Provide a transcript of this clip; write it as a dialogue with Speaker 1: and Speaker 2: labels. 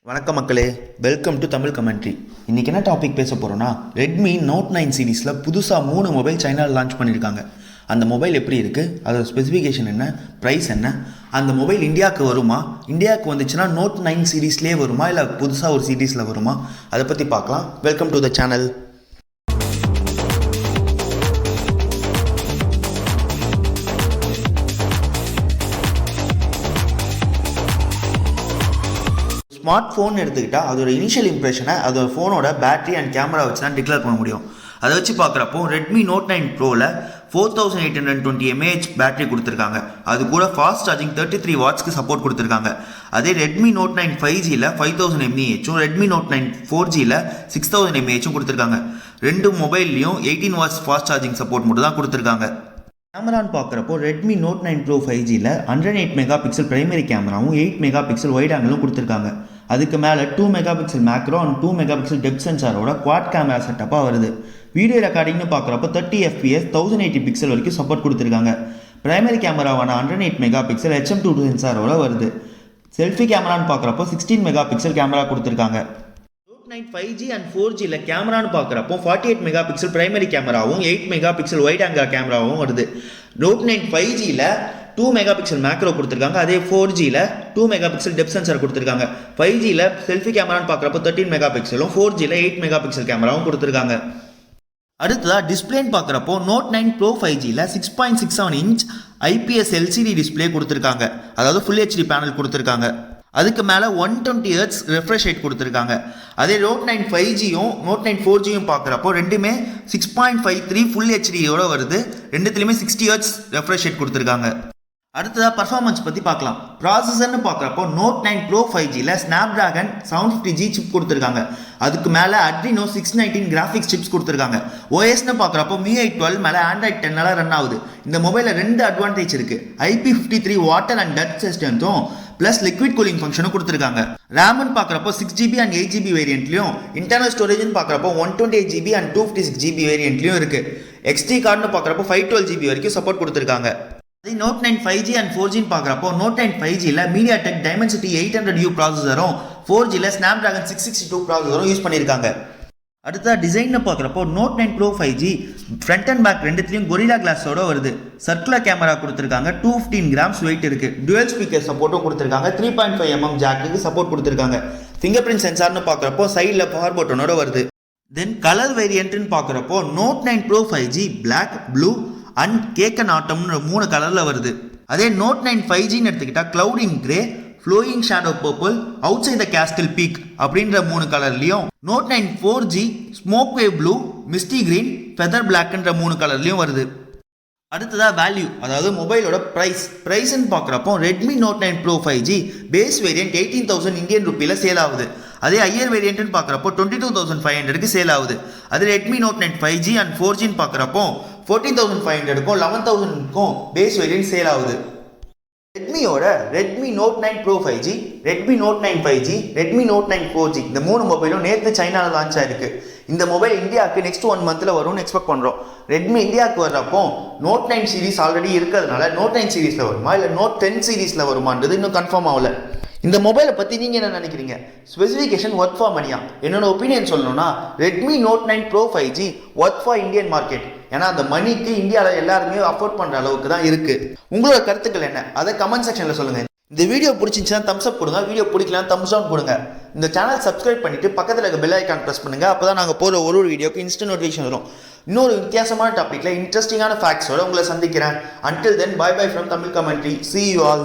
Speaker 1: வணக்கம் மக்களே, welcome to Tamil commentary. இன்றைக்கி என்ன டாபிக் பேச போகிறோன்னா, ரெட்மி நோட் 9 சீரீஸில் புதுசாக 3 மொபைல் சைனாவில் லான்ச் பண்ணியிருக்காங்க. அந்த மொபைல் எப்படி இருக்குது, அதோட ஸ்பெசிஃபிகேஷன் என்ன, ப்ரைஸ் என்ன, அந்த மொபைல் இந்தியாவுக்கு வருமா, இந்தியாவுக்கு வந்துச்சுன்னா நோட் 9 சீரீஸ்லேயே வருமா இல்லை புதுசாக ஒரு சீரீஸில் வருமா, அதை பற்றி பார்க்கலாம். Welcome to the channel. Smart phone எடுத்துக்கிட்டால் அதோட இனிஷியல் இம்ப்ரெஷனை அதோட ஃபோனோட பேட்டரி அண்ட் கேமரா வச்சு தான் டிக்ளேர் பண்ண முடியும். அதை வச்சு பார்க்குறப்போ ரெட்மி நோட் 9 ப்ரோவில் 4820 mAh பேட்டரி கொடுத்துருக்காங்க. அது கூட ஃபாஸ்ட் சார்ஜிங் 33 வாட்ஸ்க்கு சப்போர்ட் கொடுத்துருக்காங்க. அதே ரெட்மி நோட் 9 5Gயில் 5000 mAh, ரெட்மி நோட் 9 4Gயில் 6000 mAh கொடுத்துருக்காங்க. ரெண்டு மொபைல்லையும் 18 வாட்ஸ் ஃபாஸ்ட் சார்ஜிங் சப்போர்ட் மட்டும் தான் கொடுத்துருக்காங்க. கேமரான்னு பார்க்குறப்போ ரெட்மி நோட் 9 ப்ரோ 5Gயில் 108 மெகா பிக்சல் பிரைமரி கேமராவும் 8 மெகா பிக்சல் வைட் ஆங்கிளும் கொடுத்துருக்காங்க. அதுக்கு மேலே 2 mega pixel macro and 2 mega pixel depth சென்சாரோட குவாட் கேமரா செட்டப்பாக வருது. வீடியோ ரெக்கார்டிங்னு பார்க்குறப்போ 30 fps 1080 பிக்சல் வரைக்கும் சப்போர்ட் கொடுத்துருக்காங்க. பிரைமரி கேமராவான 108 மெகா பிக்சல் HM2 சென்சாரோட வருது. செல்ஃபி கேமரான்னு பார்க்குறப்போ 16 மெகா பிக்சல் கேமரா கொடுத்துருக்காங்க. நோட் 9 5G அண்ட் 4Gயில் கேமரான்னு பார்க்குறப்போ 48 மெகா பிக்சல் பிரைமரி கேமராவும் 8 மெகா பிக்சல் வைட் ஆங்கிள் கேமராவும் வருது. நோட் 9 5Gயில் 2 மெகா பிக்சல் மேக்ரோ கொடுத்துருக்காங்க. அதே 4Gயில் 2 மெகா பிக்சல் டெப்த் சென்சார் கொடுத்துருக்காங்க. 5Gயில் செல்ஃபி கேமரான்னு பார்க்குறப்போ 13 மெகா பிக்சலும் 4Gயில் 8 மெகா பிக்சல் கேமராவும் கொடுத்துருக்காங்க. அடுத்ததாக டிஸ்பிளேன்னு பார்க்குறப்போ நோட் 9 ப்ரோ 5Gயில் 6.67 இன்ச் IPS LCD டிஸ்பிளே கொடுத்துருக்காங்க. அதாவது ஃபுல் HD பேனல் கொடுத்துருக்காங்க. அதுக்கு மேலே 120 Hz ரெஃப்ரெஷ் ரேட் கொடுத்துருக்காங்க. அதே நோட் 9 5Gயும் நோட் 9 4Gயும் பார்க்குறப்போ ரெண்டுமே 6.53 ஃபுல் HDயோட வருது. ரெண்டுத்துலேயுமே 60 Hz ரெஃப்ரெஷ் ரேட் கொடுத்துருக்காங்க. அடுத்ததாக பர்ஃபார்மன்ஸ் பற்றி பார்க்கலாம். ப்ராசஸர்னு பார்க்குறப்போ நோட் 9 ப்ரோ 5Gயில் ஸ்னாப்டிராகன் 750G சிப் கொடுத்துருக்காங்க. அதுக்கு மேலே அட்ரினோ 619 கிராஃபிக்ஸ் சிப்ஸ் கொடுத்துருக்காங்க. OSன்னு பார்க்குறப்போ MIUI 12 மேலே Android 10 ரன் ஆகுது. இந்த மொபைலில் 2 அட்வான்டேஜ் இருக்குது. IP53 வாட்டர் அண்ட் டச் ரெசிஸ்டன்ஸும் ப்ளஸ் லிக்விட் கூலிங் ஃபங்க்ஷனும் கொடுத்துருக்காங்க. ரேம்னு பார்க்குறப்போ 6GB அண்ட் 8GB வேரியன்ட்லையும், இன்டர்னல் ஸ்டோரேஜ்னு பார்க்குறப்போ 128GB அண்ட் 256GB வேரியன்ட்லையும் இருக்குது. XD கார்டுன்னு பார்க்குறப்போ 512GB வரைக்கும் சப்போர்ட் கொடுத்துருக்காங்க. அதே நோட் 9 5G அண்ட் 4Gன்னு பார்க்குறப்போ நோட் 9 5Gயில் MediaTek Dimensity 800U ப்ராசஸரும் 4Gயில் Snapdragon 662 ப்ராசஸரும் யூஸ் பண்ணியிருக்காங்க. அடுத்ததாக டிசைன்னு பார்க்குறப்போ note 9 bro 5G front and back ரெண்டுத்துலையும் கொரில்லா கிளாஸோட வருது. சர்க்குலர் கேமரா கொடுத்துருக்காங்க. 215 கிராம்ஸ் வெயிட் இருக்குது. டுவெல் ஸ்பீக்கர் சப்போர்ட்டும் கொடுத்துருக்காங்க. 3.5mm ஜாக்குக்கு சப்போர்ட் கொடுத்துருக்காங்க. ஃபிங்கர் பிரிண்ட் சென்சார்னு பார்க்குறப்போ சைடில் பவர் பட்டனோட வருது. தென் கலர் வேரியன்ட்னு பார்க்குறப்போ note 9 bro 5G black, blue and கேக்கன் ஆட்டம்னு 3 கலரில் வருது. அதே நோட் 9 5Gன்னு எடுத்துக்கிட்டால் clouding grey, flowing shadow purple, outside the castle peak அப்படின்ற 3 கலர்லையும், note 9 4G smoke wave blue, misty green, feather பிளாக்ன்ற 3 கலர்லையும் வருது. அடுத்ததாக வேல்யூ, அதாவது மொபைலோட ப்ரைஸ்ன்னு பார்க்குறப்போ Redmi note 9 bro 5G base variant 18,000 Indian ருப்பியில் சேல் ஆகுது. அதே ஹையர் வேரியன்ட்னு பார்க்குறப்போ 22,500க்கு சேல் ஆகுது. அதே ரெட்மி நோட் 9 5G அண்ட் 4Gன்னு பார்க்குறப்போ 14,500க்கும் 11,000க்கும் பேஸ் வேரியன்ட் சேல் ஆகுது. ரெட்மியோட Redmi note 9 bro 5G, Redmi note 9 5G, Redmi note 9 4G இந்த 3 மொபைலும் நேற்று சைனாவில் லான்ச் ஆயிருக்கு. இந்த மொபைல் இந்தியாவுக்கு நெக்ஸ்ட் 1 மந்தில் வரும்னு எக்ஸ்பெக்ட் பண்ணுறோம். ரெட்மி இந்தியாவுக்கு வர்றப்போ நோட் 9 சீரிஸ் ஆல்ரெடி இருக்கிறதுனால நோட் 9 சீரிஸில் வருமா இல்லை நோட் 10 சீரிஸில் வருமானது இன்னும் கன்ஃபார்ம் ஆகல. இந்த மொபைலை பற்றி நீங்கள் என்ன நினைக்கிறீங்க? ஸ்பெசிஃபிகேஷன் ஒர்த் ஃபார் மணியா? என்னோட ஒப்பீனியன் சொல்லணும்னா Redmi note 9 bro 5G worth for Indian market. ஏன்னா அந்த மணிக்கு இந்தியாவில் எல்லாருமே அஃபோர்ட் பண்ணுற அளவுக்கு தான் இருக்குது. உங்களோட கருத்துக்கள் என்ன? அதை கமெண்ட் செக்ஷனில் சொல்லுங்கள். இந்த வீடியோ பிடிச்சிருந்துச்சுன்னா தம்ஸ் அப் கொடுங்க. வீடியோ பிடிக்கலாம் தம்ஸ் டவுன் கொடுங்க. இந்த சேனல் சப்ஸ்கிரைப் பண்ணிவிட்டு பக்கத்தில் இருக்க பெல் ஐக்கான் ப்ரெஸ் பண்ணுங்கள். அப்போ தான் நாங்கள் போகிற ஒரு வீடியோக்கு இன்ஸ்டன்ட் நோட்டிஃபிகேஷன் வரும். இன்னொரு வித்தியாசமான டாப்பிக்கில் இன்ட்ரெஸ்டிங்கான ஃபேக்ட்ஸோட உங்களை சந்திக்கிறேன். Until then, bye bye from Tamil commentary. See you all.